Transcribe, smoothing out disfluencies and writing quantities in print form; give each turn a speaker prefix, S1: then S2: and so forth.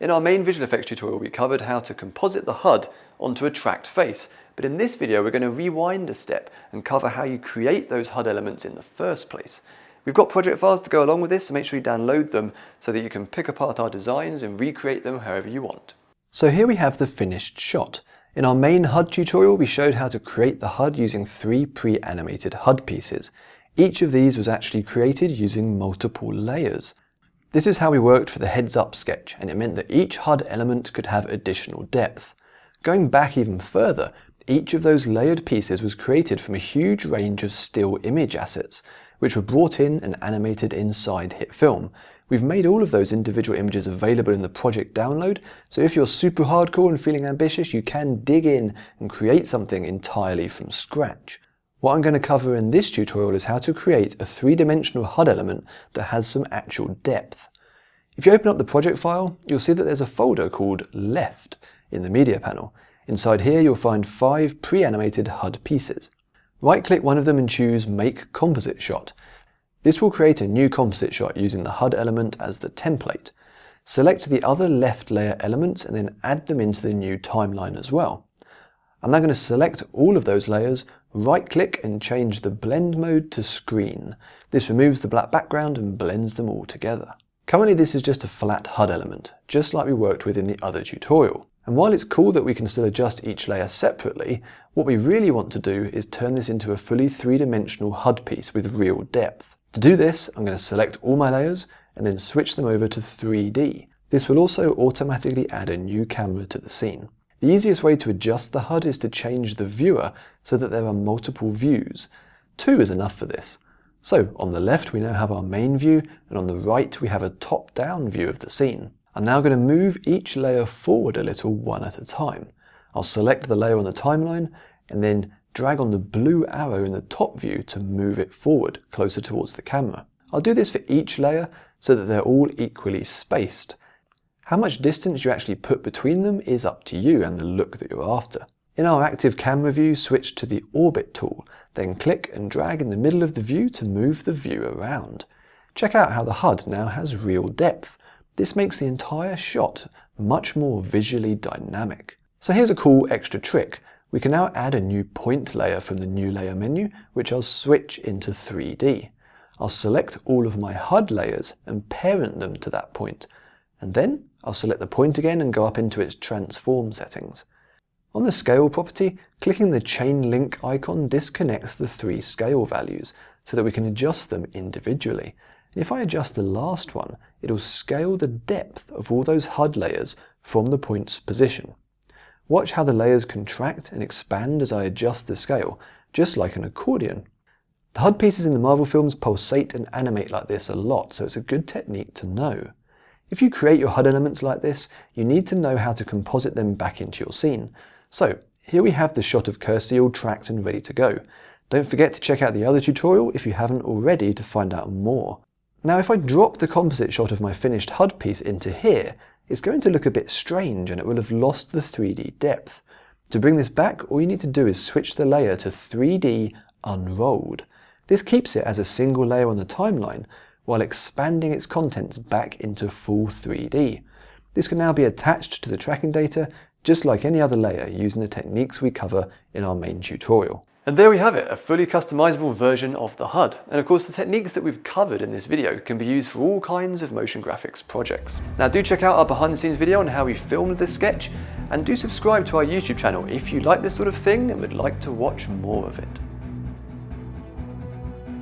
S1: In our main visual effects tutorial, we covered how to composite the HUD onto a tracked face, but in this video we're going to rewind a step and cover how you create those HUD elements in the first place. We've got project files to go along with this, so make sure you download them so that you can pick apart our designs and recreate them however you want. So here we have the finished shot. In our main HUD tutorial we showed how to create the HUD using 3 pre-animated HUD pieces. Each of these was actually created using multiple layers. This is how we worked for the heads up sketch, and it meant that each HUD element could have additional depth. Going back even further, each of those layered pieces was created from a huge range of still image assets, which were brought in and animated inside HitFilm. We've made all of those individual images available in the project download, so if you're super hardcore and feeling ambitious, you can dig in and create something entirely from scratch. What I'm going to cover in this tutorial is how to create a 3-dimensional HUD element that has some actual depth. If you open up the project file, you'll see that there's a folder called Left in the media panel. Inside here you'll find 5 pre-animated HUD pieces. Right-click one of them and choose Make Composite Shot. This will create a new composite shot using the HUD element as the template. Select the other left layer elements and then add them into the new timeline as well. I'm now going to select all of those layers, right-click and change the blend mode to screen. This removes the black background and blends them all together. Currently this is just a flat HUD element, just like we worked with in the other tutorial. And while it's cool that we can still adjust each layer separately, what we really want to do is turn this into a fully 3-dimensional HUD piece with real depth. To do this, I'm going to select all my layers and then switch them over to 3D. This will also automatically add a new camera to the scene. The easiest way to adjust the HUD is to change the viewer so that there are multiple views. 2 is enough for this. So on the left we now have our main view, and on the right we have a top-down view of the scene. I'm now going to move each layer forward a little one at a time. I'll select the layer on the timeline and then drag on the blue arrow in the top view to move it forward closer towards the camera. I'll do this for each layer so that they're all equally spaced. How much distance you actually put between them is up to you and the look that you're after. In our active camera view, switch to the Orbit tool, then click and drag in the middle of the view to move the view around. Check out how the HUD now has real depth. This makes the entire shot much more visually dynamic. So here's a cool extra trick. We can now add a new point layer from the New Layer menu, which I'll switch into 3D. I'll select all of my HUD layers and parent them to that point. And then I'll select the point again and go up into its transform settings. On the scale property, clicking the chain link icon disconnects the 3 scale values so that we can adjust them individually. And if I adjust the last one, it'll scale the depth of all those HUD layers from the point's position. Watch how the layers contract and expand as I adjust the scale, just like an accordion. The HUD pieces in the Marvel films pulsate and animate like this a lot, so it's a good technique to know. If you create your HUD elements like this, you need to know how to composite them back into your scene. So here we have the shot of Kirsty all tracked and ready to go. Don't forget to check out the other tutorial if you haven't already to find out more. Now if I drop the composite shot of my finished HUD piece into here, it's going to look a bit strange and it will have lost the 3D depth. To bring this back, all you need to do is switch the layer to 3D unrolled. This keeps it as a single layer on the timeline, while expanding its contents back into full 3D. This can now be attached to the tracking data just like any other layer using the techniques we cover in our main tutorial. And there we have it, a fully customizable version of the HUD. And of course the techniques that we've covered in this video can be used for all kinds of motion graphics projects. Now do check out our behind the scenes video on how we filmed this sketch, and do subscribe to our YouTube channel if you like this sort of thing and would like to watch more of it.